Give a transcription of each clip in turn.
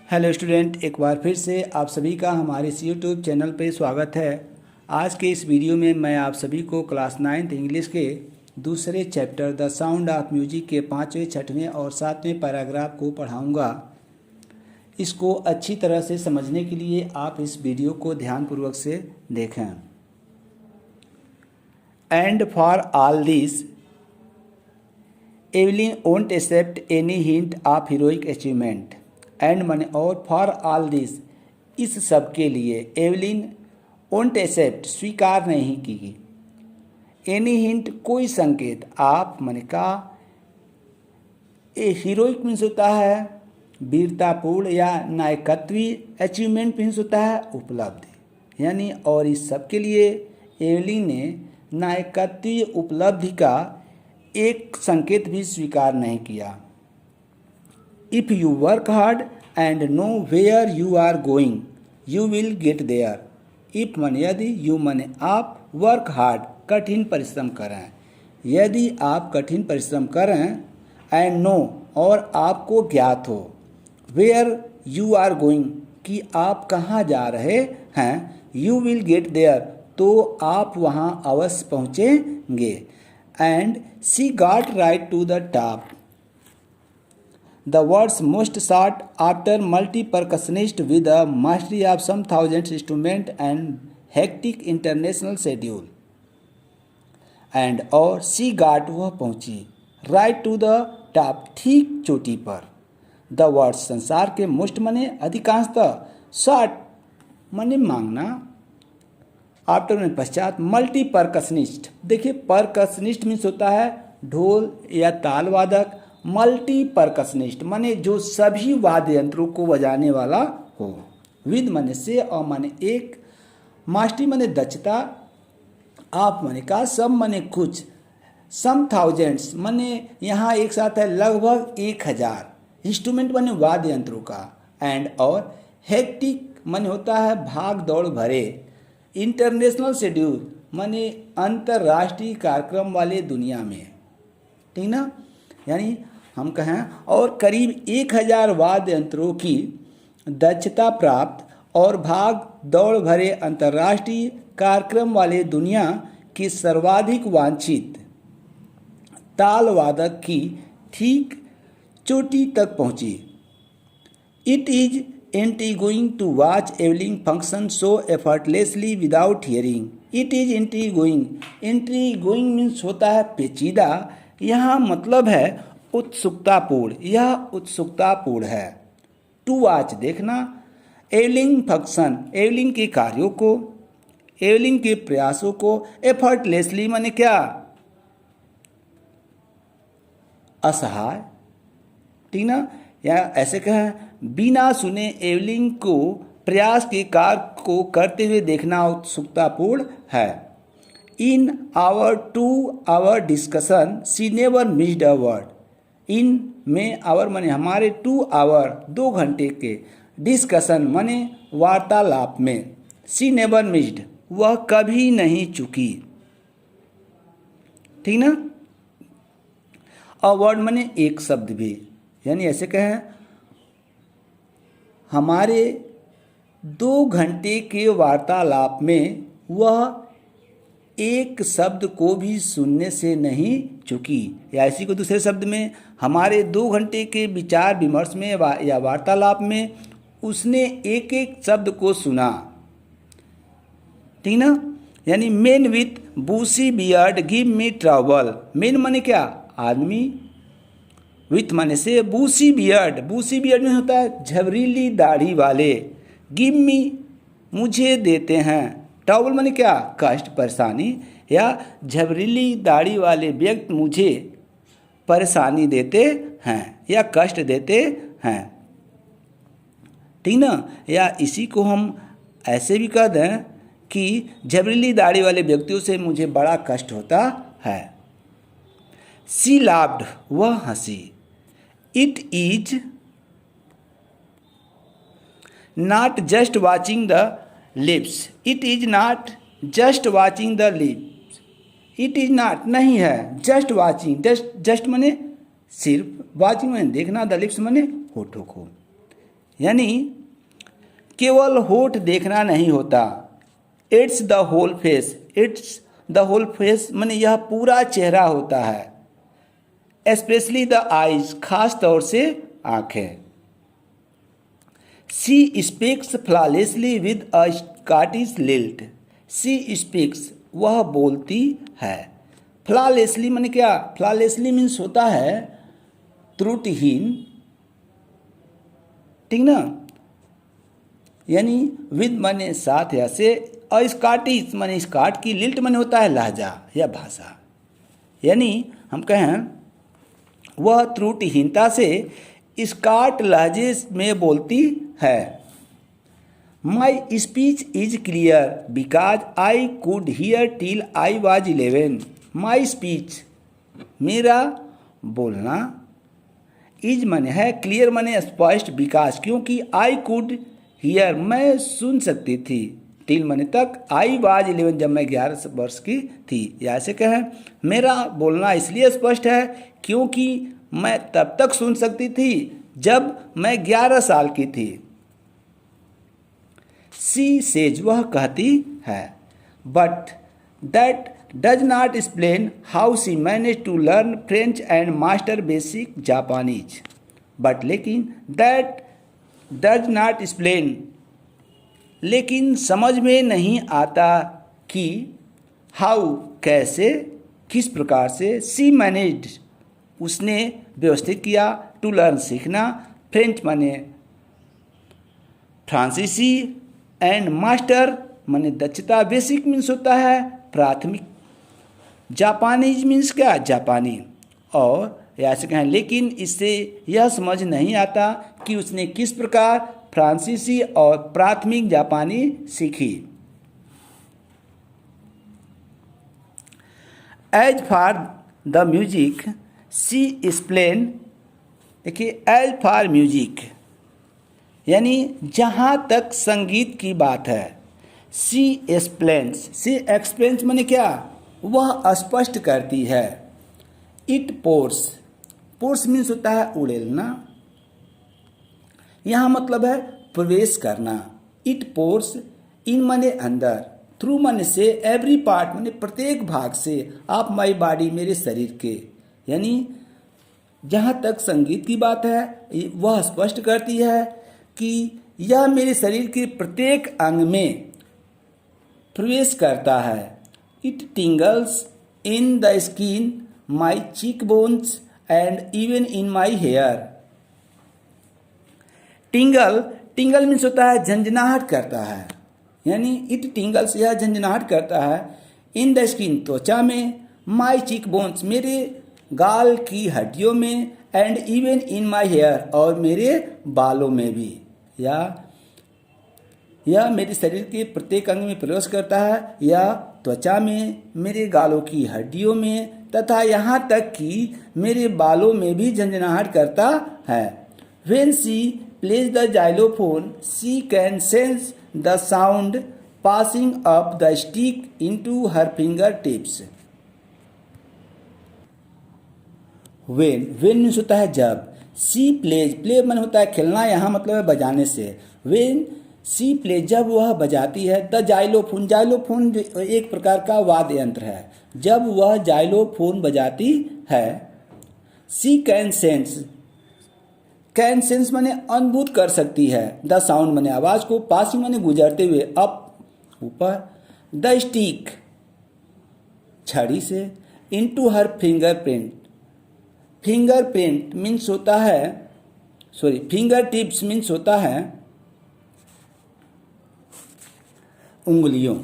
Hello student, एक बार फिर से आप सभी का हमारे इस यूट्यूब चैनल पे स्वागत है। आज के इस वीडियो में मैं आप सभी को क्लास 9th इंग्लिश के दूसरे chapter the sound of music के 5वें, 6वें और 7वें पैराग्राफ को पढ़ाऊंगा। इसको अच्छी तरह से समझने के लिए आप इस वीडियो को ध्यानपूर्वक से देखें। And for all this Evelyn won't accept any hint of heroic achievement. And माने और फॉर ऑल दिस, इस सब के लिए एवलिन वोंट एक्सेप्ट स्वीकार नहीं की एनी हिंट कोई संकेत ऑफ माने का ए हीरोइक मीन्स होता है वीरतापूर्ण या नायकत्वीय, अचीवमेंट मीन्स होता है उपलब्धि। यानी और इस सब के लिए एवलिन ने नायकत्वीय उपलब्धि का एक संकेत भी स्वीकार नहीं किया। If you work hard and know where you are going, you will get there. If माने यदि, you माने आप, work hard कठिन परिश्रम करें, यदि आप कठिन परिश्रम करें, and know और आपको ज्ञात हो, where you are going कि आप कहाँ जा रहे हैं, you will get there तो आप वहाँ अवश्य पहुँचेंगे। And she got right to the top. The world's most sought after multi-percussionist with a mastery of some thousand instruments and hectic international schedule. And और she got वह पहुंची right to the top ठीक चोटी पर। The world's संसार के most माने अधिकांशतः, sought माने मांगना, आफ्टर में पश्चात, मल्टी परकसनिस्ट। देखिए परकसनिस्ट मीन्स होता है ढोल या ताल वादक, मल्टी परकसनिस्ट माने जो सभी वाद्य यंत्रों को बजाने वाला हो, विद माने से और माने एक, मास्टरी माने दक्षता, आप माने का, सब माने कुछ, सम थाउजेंड्स माने यहाँ एक साथ है लगभग 1000, इंस्ट्रूमेंट माने वाद्य यंत्रों का, एंड और हेक्टिक माने होता है भाग दौड़ भरे, इंटरनेशनल शेड्यूल माने अंतर्राष्ट्रीय कार्यक्रम वाले दुनिया में, ठीक ना। यानी हम कहें और करीब 1000 वाद्य यंत्रों की दक्षता प्राप्त और भाग दौड़ भरे अंतर्राष्ट्रीय कार्यक्रम वाले दुनिया की सर्वाधिक वांछित ताल वादक की ठीक चोटी तक पहुंची। It is intriguing to watch Evelyn function so effortlessly without hearing. It is intriguing. Intriguing means होता है पेचीदा, यहाँ मतलब है उत्सुकतापूर्ण, यह उत्सुकतापूर्ण है। टू वॉच देखना, एवलिन फंक्शन एवलिन के कार्यों को, एवलिन के प्रयासों को, एफर्टलेसली माने क्या, असहाय, ठीक ना। या ऐसे कहें बिना सुने एवलिन को प्रयास के कार्य को करते हुए देखना उत्सुकतापूर्ण है। In our 2 hour discussion she never missed a word. इन में आवर माने हमारे 2 आवर 2 घंटे के, डिस्कशन माने वार्तालाप में, शी नेवर मिस्ड वह कभी नहीं चुकी, ठीक ना। अ वर्ड माने एक शब्द भी, यानी ऐसे कहें हमारे 2 घंटे के वार्तालाप में वह एक शब्द को भी सुनने से नहीं चुकी। या इसी को दूसरे शब्द में, हमारे 2 घंटे के विचार विमर्श में या वार्तालाप में उसने एक एक शब्द को सुना, ठीक ना। यानी main with Bussy beard give me trouble. Main माने क्या, आदमी, विथ माने से, बूसी बियर्ड में होता है झबरीली दाढ़ी वाले, गिव मी मुझे देते हैं, ट्रबल माने क्या, कष्ट परेशानी, या झबरीली दाढ़ी वाले व्यक्ति मुझे परेशानी देते हैं या कष्ट देते हैं, ठीक ना। या इसी को हम ऐसे भी कह दें कि झबरीली दाढ़ी वाले व्यक्तियों से मुझे बड़ा कष्ट होता है। सी लाफ्ड वह हंसी। It is not just watching the lips. It is not just watching the lips. It is not नहीं है, जस्ट वॉचिंग, जस्ट माने सिर्फ, वॉचिंग माने देखना, द लिप्स माने होठों को। यानी केवल होठ देखना नहीं होता, it's the whole face, it's the whole face माने यह पूरा चेहरा होता है। स्पेशली द आइज, खास तौर से आंखें। She speaks flawlessly with a Scottish lilt, she speaks वह बोलती है। फ्लॉलेसली माने क्या, फ्लॉलेसली मीन्स होता है त्रुटिहीन, ठीक ना, यानी विद माने साथ या से, और स्कॉटिश माने स्कॉट की, लिल्ट माने होता है लहजा या भाषा, यानी हम कहें वह त्रुटिहीनता से स्कॉट लहजे में बोलती है। My speech is clear because I could hear till I was 11। My speech मेरा बोलना, इज माने है, क्लियर माने स्पष्ट, बिकॉज क्योंकि, आई कुड हियर मैं सुन सकती थी, टिल माने तक, आई वॉज 11 जब मैं 11 वर्ष की थी। या ऐसे कहें मेरा बोलना इसलिए स्पष्ट है क्योंकि मैं तब तक सुन सकती थी जब मैं 11 साल की थी। सी सेज वह कहती है, but that does not explain how she manage to learn French and master basic Japanese. But लेकिन, दैट डज नॉट एक्सप्लेन लेकिन समझ में नहीं आता कि, हाउ कैसे, किस प्रकार से, सी मैनेज्ड उसने व्यवस्थित किया, टू लर्न सीखना, फ्रेंच माने फ्रांसीसी, एंड मास्टर माने दक्षता, बेसिक मीन्स होता है प्राथमिक, जापानीज मीन्स क्या, जापानी। और ऐसे कहें लेकिन इससे यह समझ नहीं आता कि उसने किस प्रकार फ्रांसीसी और प्राथमिक जापानी सीखी। As for the music she explain, देखिए एज फॉर म्यूजिक यानी जहाँ तक संगीत की बात है, सी एक्सप्लेन्स माने क्या, वह स्पष्ट करती है। इट पोर्स, पोर्स मीन्स होता है उड़ेलना, यहाँ मतलब है प्रवेश करना। इट पोर्स, इन माने अंदर, थ्रू माने से, एवरी पार्ट माने प्रत्येक भाग से, ऑफ माई बॉडी मेरे शरीर के, यानी जहाँ तक संगीत की बात है वह स्पष्ट करती है कि यह मेरे शरीर के प्रत्येक अंग में प्रवेश करता है। It tingles in the skin, my cheek bones and even in my hair. Tingle means होता है झंझनाहट करता है, यानी इट टिंगल्स यह झंझनाहट करता है, इन द स्किन त्वचा में, माई चीक बोन्स मेरे गाल की हड्डियों में, and even in my hair और मेरे बालों में भी, या यह मेरे शरीर के प्रत्येक अंग में प्रवेश करता है, या त्वचा में, मेरे गालों की हड्डियों में, तथा यहाँ तक कि मेरे बालों में भी झंझनाहट करता है। When she plays the xylophone, she can sense the sound passing up the stick into her fingertips. When means होता है जब, she plays, play मन होता है खेलना, यहाँ मतलब है बजाने से। When she plays जब वह बजाती है, the xylophone, xylophone एक प्रकार का वाद्य यंत्र है, जब वह xylophone बजाती है, she can sense, can sense माने अनुभूत कर सकती है, द साउंड माने आवाज को, पासिंग माने गुजरते हुए, अप ऊपर, द स्टिक छड़ी से, इनटू हर फिंगरप्रिंट, फिंगरप्रिंट मीन्स होता है, सॉरी फिंगर टिप्स मीन्स होता है उंगलियों,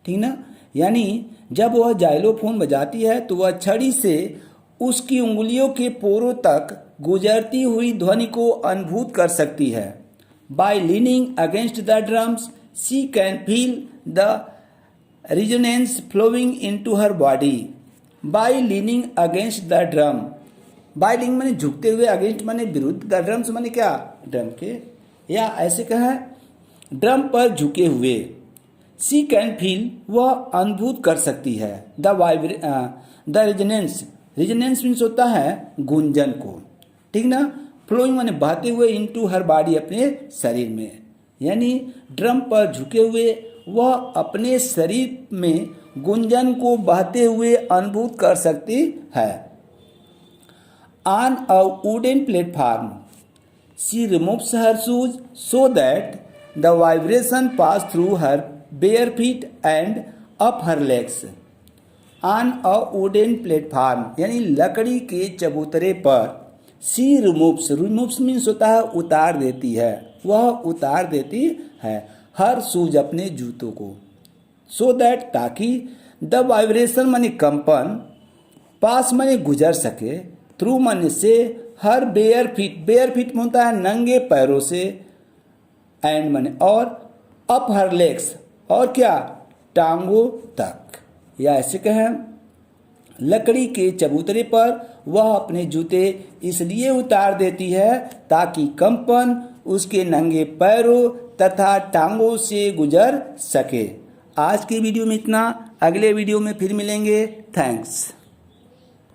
ठीक ना, यानी जब वह जाइलोफोन बजाती है तो वह छड़ी से उसकी उंगलियों के पोरों तक गुजरती हुई ध्वनि को अनुभूत कर सकती है। By leaning against the drums she can feel the resonance flowing into her body. By leaning against the drum, by leaning माने झुकते हुए, अगेंस्ट माने विरुद्ध, द ड्रम्स माने क्या, ड्रम के, या ऐसे कहें ड्रम पर झुके हुए। शी कैन फील वह अनुभूत कर सकती है, द रिजोनेंस, रिजोनेंस मीन्स होता है गुंजन को, ठीक ना, फ्लोइंग माने बहते हुए इनटू हर बॉडी अपने शरीर में, यानी ड्रम पर झुके हुए वह अपने शरीर में गुंजन को बहते हुए अनुभूत कर सकती है। On a wooden platform she removes her shoes so that the vibration pass through her bare feet and up her legs. On a wooden platform यानी लकड़ी के चबूतरे पर, सी रिमूव्स मीन्स होता है उतार देती है, वह उतार देती है हर शूज अपने जूतों को, सो दैट ताकि द वाइब्रेशन माने कंपन, पास माने गुजर सके, थ्रू माने से, हर बेयर फीट में होता है नंगे पैरों से, एंड माने और, अप हर लेग्स और क्या टांगों तक, या ऐसे कहें लकड़ी के चबूतरे पर वह अपने जूते इसलिए उतार देती है ताकि कंपन उसके नंगे पैरों तथा टांगों से गुजर सके। आज की वीडियो में इतना, अगले वीडियो में फिर मिलेंगे। थैंक्स।